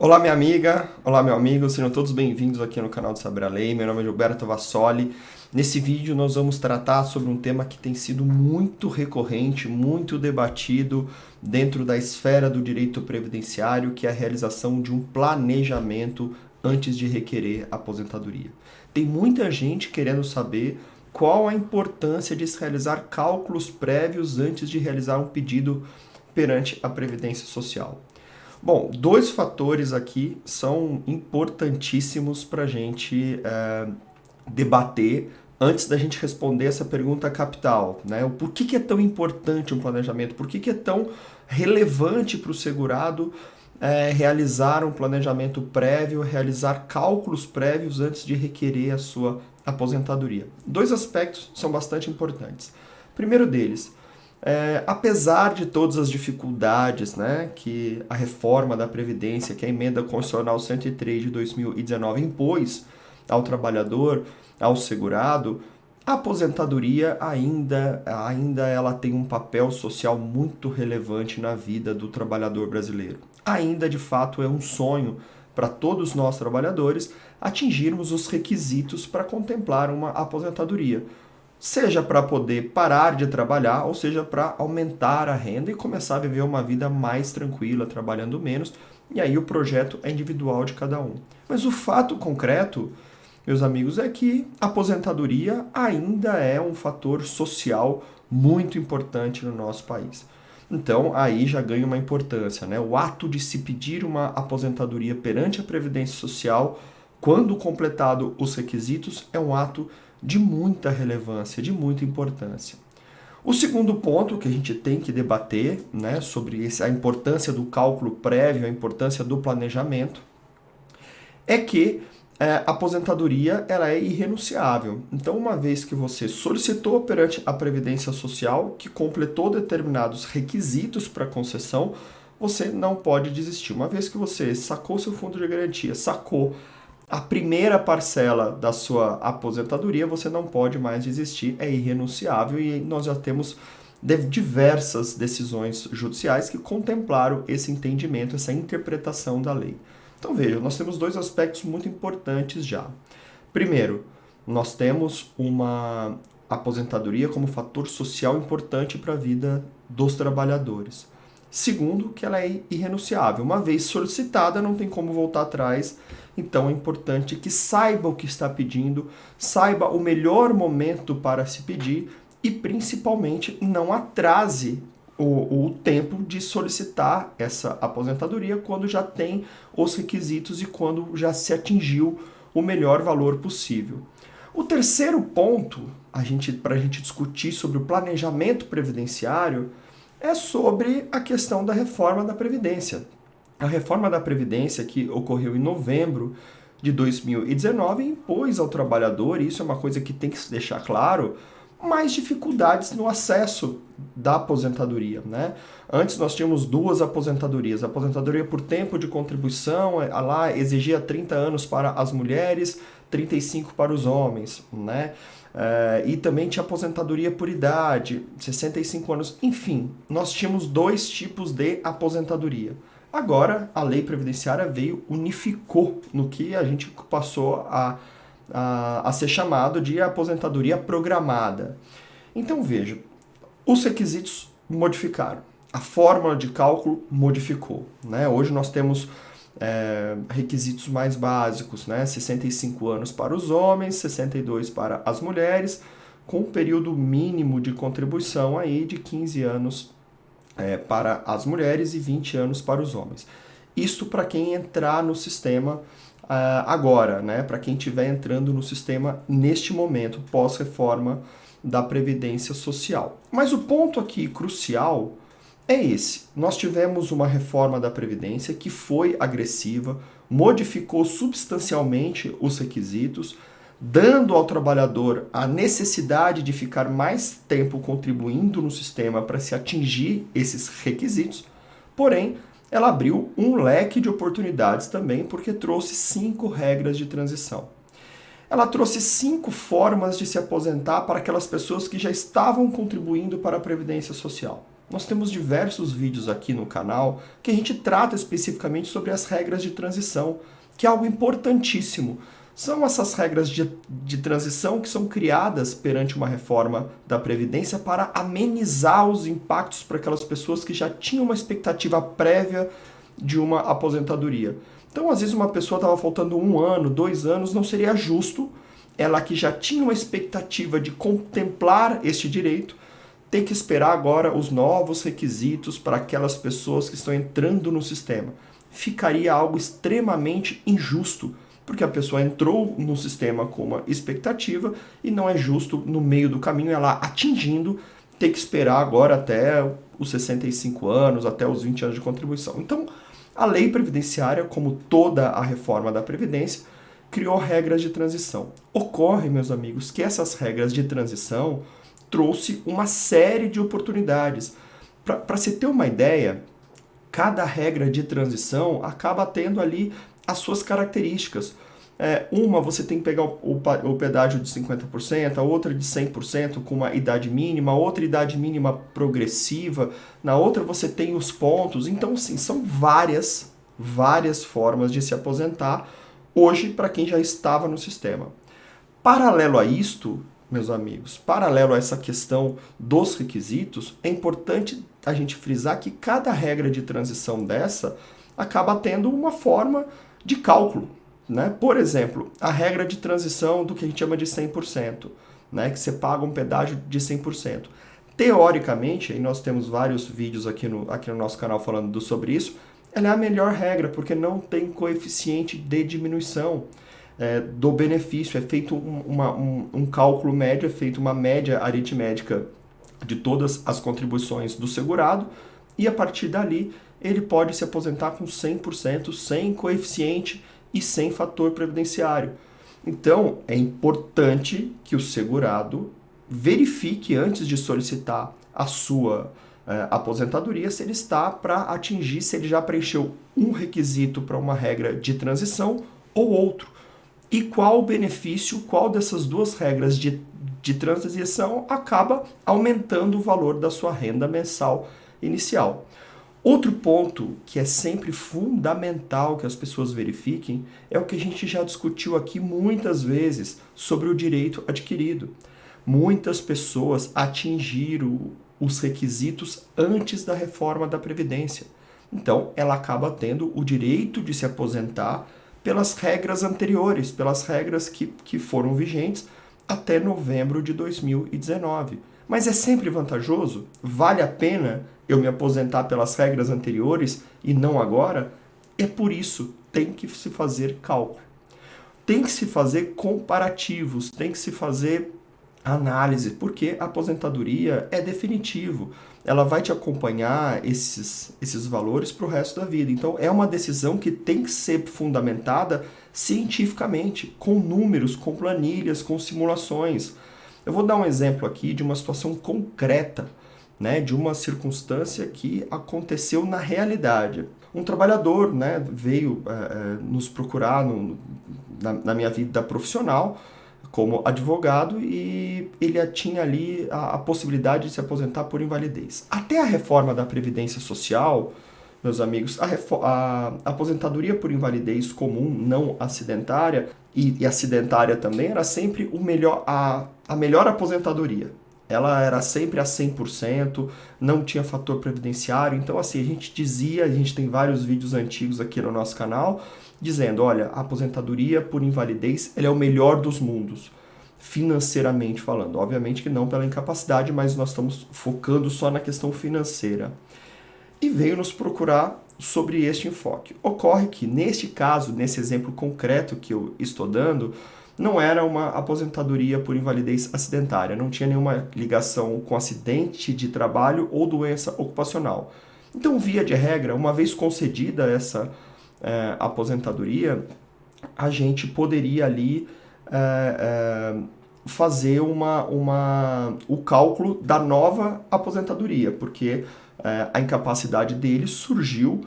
Olá, minha amiga, olá, meu amigo, sejam todos bem-vindos aqui no canal do Saber a Lei. Meu nome é Gilberto Vassoli. Nesse vídeo nós vamos tratar sobre um tema que tem sido muito recorrente, muito debatido dentro da esfera do direito previdenciário, que é a realização de um planejamento antes de requerer aposentadoria. Tem muita gente querendo saber qual a importância de se realizar cálculos prévios antes de realizar um pedido perante a Previdência Social. Bom, dois fatores aqui são importantíssimos para a gente debater antes da gente responder essa pergunta capital, né? O porquê que é tão importante um planejamento? Por que é tão relevante para o segurado realizar um planejamento prévio, realizar cálculos prévios antes de requerer a sua aposentadoria? Dois aspectos são bastante importantes. Primeiro deles, apesar de todas as dificuldades, né, que a reforma da Previdência, que a Emenda Constitucional 103 de 2019 impôs ao trabalhador, ao segurado, a aposentadoria ainda ela tem um papel social muito relevante na vida do trabalhador brasileiro. Ainda, de fato, é um sonho para todos nós trabalhadores atingirmos os requisitos para contemplar uma aposentadoria. Seja para poder parar de trabalhar, ou seja para aumentar a renda e começar a viver uma vida mais tranquila, trabalhando menos, e aí o projeto é individual de cada um. Mas o fato concreto, meus amigos, é que a aposentadoria ainda é um fator social muito importante no nosso país. Então, aí já ganha uma importância, né? O ato de se pedir uma aposentadoria perante a Previdência Social, quando completado os requisitos, é um ato de muita relevância, de muita importância. O segundo ponto que a gente tem que debater, né, sobre a importância do cálculo prévio, a importância do planejamento, é que a aposentadoria ela é irrenunciável. Então, uma vez que você solicitou perante a Previdência Social, que completou determinados requisitos para concessão, você não pode desistir. Uma vez que você sacou seu fundo de garantia, sacou a primeira parcela da sua aposentadoria, você não pode mais desistir, é irrenunciável, e nós já temos diversas decisões judiciais que contemplaram esse entendimento, essa interpretação da lei. Então veja, nós temos dois aspectos muito importantes já. Primeiro, nós temos uma aposentadoria como fator social importante para a vida dos trabalhadores. Segundo, que ela é irrenunciável. Uma vez solicitada, não tem como voltar atrás. Então é importante que saiba o que está pedindo, saiba o melhor momento para se pedir e, principalmente, não atrase o tempo de solicitar essa aposentadoria quando já tem os requisitos e quando já se atingiu o melhor valor possível. O terceiro ponto, para a gente discutir sobre o planejamento previdenciário, é sobre a questão da reforma da Previdência. A reforma da Previdência, que ocorreu em novembro de 2019, impôs ao trabalhador, e isso é uma coisa que tem que se deixar claro, mais dificuldades no acesso da aposentadoria, né? Antes nós tínhamos duas aposentadorias. A aposentadoria por tempo de contribuição, lá exigia 30 anos para as mulheres, 35 para os homens, né? E também tinha aposentadoria por idade, 65 anos. Enfim, nós tínhamos dois tipos de aposentadoria. Agora, a lei previdenciária unificou no que a gente passou a ser chamado de aposentadoria programada. Então, veja, os requisitos modificaram, a fórmula de cálculo modificou, né? Hoje nós temos requisitos mais básicos, né? 65 anos para os homens, 62 para as mulheres, com um período mínimo de contribuição aí de 15 anos para as mulheres e 20 anos para os homens. Isto para quem entrar no sistema agora, né? Para quem estiver entrando no sistema neste momento, pós-reforma da Previdência Social. Mas o ponto aqui crucial é esse. Nós tivemos uma reforma da Previdência que foi agressiva, modificou substancialmente os requisitos, dando ao trabalhador a necessidade de ficar mais tempo contribuindo no sistema para se atingir esses requisitos, porém, ela abriu um leque de oportunidades também, porque trouxe 5 regras de transição. Ela trouxe 5 formas de se aposentar para aquelas pessoas que já estavam contribuindo para a Previdência Social. Nós temos diversos vídeos aqui no canal que a gente trata especificamente sobre as regras de transição, que é algo importantíssimo. São essas regras de transição que são criadas perante uma reforma da Previdência para amenizar os impactos para aquelas pessoas que já tinham uma expectativa prévia de uma aposentadoria. Então, às vezes, uma pessoa estava faltando 1 ano, 2 anos, não seria justo ela que já tinha uma expectativa de contemplar este direito ter que esperar agora os novos requisitos para aquelas pessoas que estão entrando no sistema. Ficaria algo extremamente injusto, porque a pessoa entrou no sistema com uma expectativa e não é justo, no meio do caminho, ela atingindo, ter que esperar agora até os 65 anos, até os 20 anos de contribuição. Então, a lei previdenciária, como toda a reforma da Previdência, criou regras de transição. Ocorre, meus amigos, que essas regras de transição trouxe uma série de oportunidades. Para se ter uma ideia, cada regra de transição acaba tendo ali as suas características. Uma você tem que pegar o pedágio de 50%, a outra de 100% com uma idade mínima, outra idade mínima progressiva, na outra você tem os pontos. Então, sim, são várias formas de se aposentar hoje para quem já estava no sistema. Paralelo a isto, meus amigos, paralelo a essa questão dos requisitos, é importante a gente frisar que cada regra de transição dessa acaba tendo uma forma de cálculo, né? Por exemplo, a regra de transição do que a gente chama de 100%, né? Que você paga um pedágio de 100%. Teoricamente, e nós temos vários vídeos aqui no nosso canal falando sobre isso, ela é a melhor regra, porque não tem coeficiente de diminuição do benefício. É feito um cálculo médio, é feito uma média aritmética de todas as contribuições do segurado, e a partir dali ele pode se aposentar com 100%, sem coeficiente e sem fator previdenciário. Então, é importante que o segurado verifique antes de solicitar a sua aposentadoria se ele está para atingir, se ele já preencheu um requisito para uma regra de transição ou outro. E qual o benefício, qual dessas duas regras de transição acaba aumentando o valor da sua renda mensal inicial. Outro ponto que é sempre fundamental que as pessoas verifiquem é o que a gente já discutiu aqui muitas vezes sobre o direito adquirido. Muitas pessoas atingiram os requisitos antes da reforma da Previdência. Então, ela acaba tendo o direito de se aposentar pelas regras anteriores, pelas regras que foram vigentes até novembro de 2019. Mas é sempre vantajoso? Vale a pena eu me aposentar pelas regras anteriores e não agora? É por isso, tem que se fazer cálculo. Tem que se fazer comparativos, tem que se fazer análise, porque a aposentadoria é definitivo. Ela vai te acompanhar esses valores para o resto da vida. Então, é uma decisão que tem que ser fundamentada cientificamente, com números, com planilhas, com simulações. Eu vou dar um exemplo aqui de uma situação concreta, né, de uma circunstância que aconteceu na realidade. Um trabalhador, né, veio nos procurar na minha vida profissional, como advogado, e ele tinha ali a possibilidade de se aposentar por invalidez. Até a reforma da Previdência Social, meus amigos, a aposentadoria por invalidez comum, não acidentária, e acidentária também, era sempre a melhor aposentadoria. Ela era sempre a 100%, não tinha fator previdenciário. Então, assim, a gente tem vários vídeos antigos aqui no nosso canal, dizendo, olha, a aposentadoria por invalidez ela é o melhor dos mundos, financeiramente falando. Obviamente que não pela incapacidade, mas nós estamos focando só na questão financeira. E veio nos procurar sobre este enfoque. Ocorre que, neste caso, nesse exemplo concreto que eu estou dando, não era uma aposentadoria por invalidez acidentária, não tinha nenhuma ligação com acidente de trabalho ou doença ocupacional. Então, via de regra, uma vez concedida essa aposentadoria, a gente poderia ali fazer o cálculo da nova aposentadoria, porque a incapacidade dele surgiu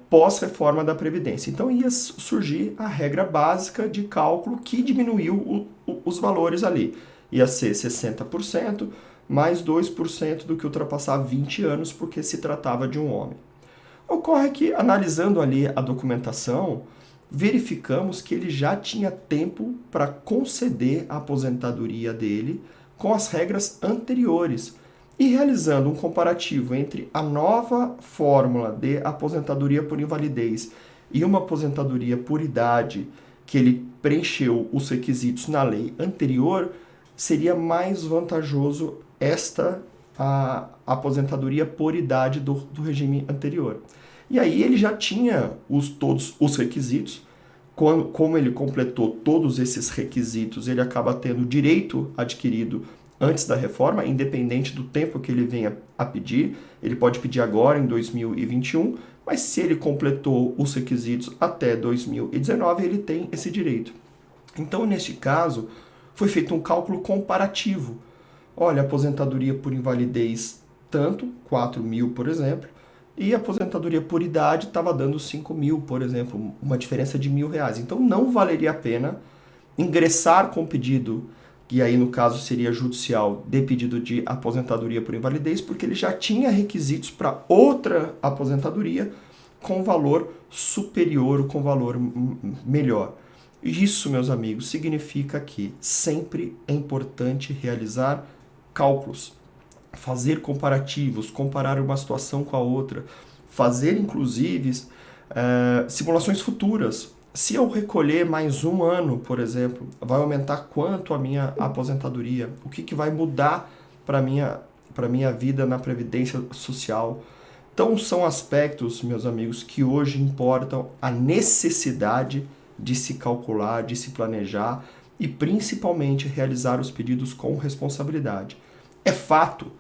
pós-reforma da Previdência. Então ia surgir a regra básica de cálculo que diminuiu os valores ali. Ia ser 60% mais 2% do que ultrapassar 20 anos, porque se tratava de um homem. Ocorre que, analisando ali a documentação, verificamos que ele já tinha tempo para conceder a aposentadoria dele com as regras anteriores. E realizando um comparativo entre a nova fórmula de aposentadoria por invalidez e uma aposentadoria por idade, que ele preencheu os requisitos na lei anterior, seria mais vantajoso a aposentadoria por idade do regime anterior. E aí ele já tinha todos os requisitos. Como ele completou todos esses requisitos, ele acaba tendo direito adquirido antes da reforma, independente do tempo que ele venha a pedir. Ele pode pedir agora, em 2021, mas se ele completou os requisitos até 2019, ele tem esse direito. Então, neste caso, foi feito um cálculo comparativo. Olha, aposentadoria por invalidez, tanto, 4 mil, por exemplo, e a aposentadoria por idade estava dando 5 mil, por exemplo, uma diferença de R$1.000. Então, não valeria a pena ingressar com pedido, que aí no caso seria judicial, de pedido de aposentadoria por invalidez, porque ele já tinha requisitos para outra aposentadoria com valor superior, com valor melhor. Isso, meus amigos, significa que sempre é importante realizar cálculos, fazer comparativos, comparar uma situação com a outra, fazer inclusive simulações futuras. Se eu recolher mais um ano, por exemplo, vai aumentar quanto a minha aposentadoria? O que vai mudar para a minha vida na Previdência Social? Então, são aspectos, meus amigos, que hoje importam a necessidade de se calcular, de se planejar e, principalmente, realizar os pedidos com responsabilidade. É fato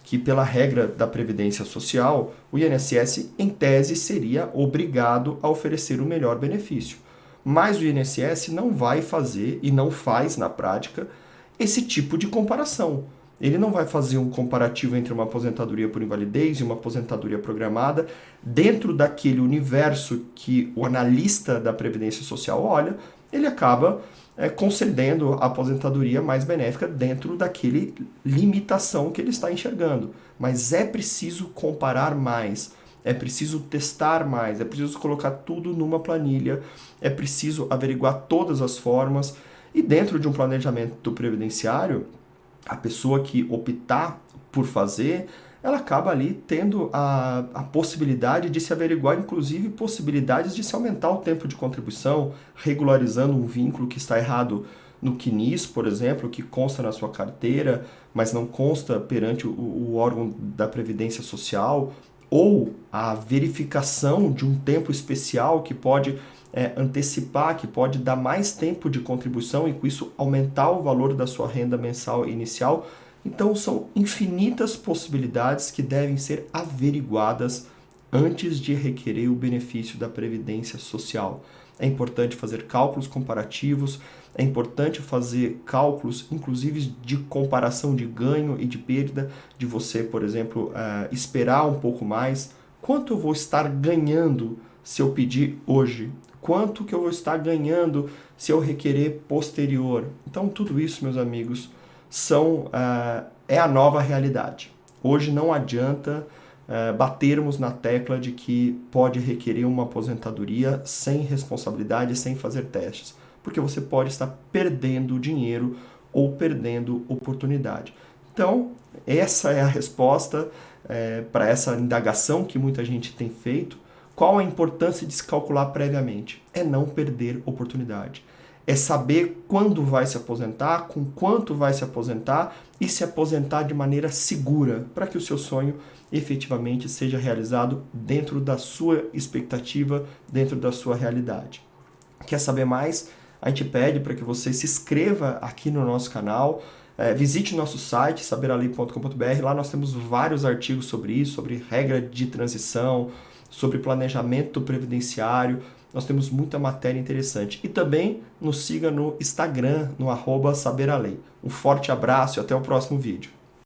que, pela regra da Previdência Social, o INSS, em tese, seria obrigado a oferecer o melhor benefício. Mas o INSS não vai fazer, e não faz na prática, esse tipo de comparação. Ele não vai fazer um comparativo entre uma aposentadoria por invalidez e uma aposentadoria programada dentro daquele universo que o analista da Previdência Social olha. Ele acaba concedendo a aposentadoria mais benéfica dentro daquele limitação que ele está enxergando. Mas é preciso comparar mais, é preciso testar mais, é preciso colocar tudo numa planilha, é preciso averiguar todas as formas. E dentro de um planejamento previdenciário, a pessoa que optar por fazer, ela acaba ali tendo a possibilidade de se averiguar, inclusive, possibilidades de se aumentar o tempo de contribuição, regularizando um vínculo que está errado no CNIS, por exemplo, que consta na sua carteira, mas não consta perante o órgão da Previdência Social, ou a verificação de um tempo especial que pode antecipar, que pode dar mais tempo de contribuição e com isso aumentar o valor da sua renda mensal inicial. Então são infinitas possibilidades que devem ser averiguadas antes de requerer o benefício da Previdência Social. É importante fazer cálculos comparativos, é importante fazer cálculos, inclusive, de comparação de ganho e de perda, de você, por exemplo, esperar um pouco mais. Quanto eu vou estar ganhando se eu pedir hoje? Quanto que eu vou estar ganhando se eu requerer posterior? Então, tudo isso, meus amigos, é a nova realidade. Hoje não adianta batermos na tecla de que pode requerer uma aposentadoria sem responsabilidade, sem fazer testes, porque você pode estar perdendo dinheiro ou perdendo oportunidade. Então, essa é a resposta para essa indagação que muita gente tem feito. Qual a importância de se calcular previamente? É não perder oportunidade. É saber quando vai se aposentar, com quanto vai se aposentar e se aposentar de maneira segura, para que o seu sonho efetivamente seja realizado dentro da sua expectativa, dentro da sua realidade. Quer saber mais? A gente pede para que você se inscreva aqui no nosso canal, visite nosso site, saberalei.com.br. Lá nós temos vários artigos sobre isso, sobre regra de transição, sobre planejamento previdenciário. Nós temos muita matéria interessante. E também nos siga no Instagram, no @saberalei. Um forte abraço e até o próximo vídeo.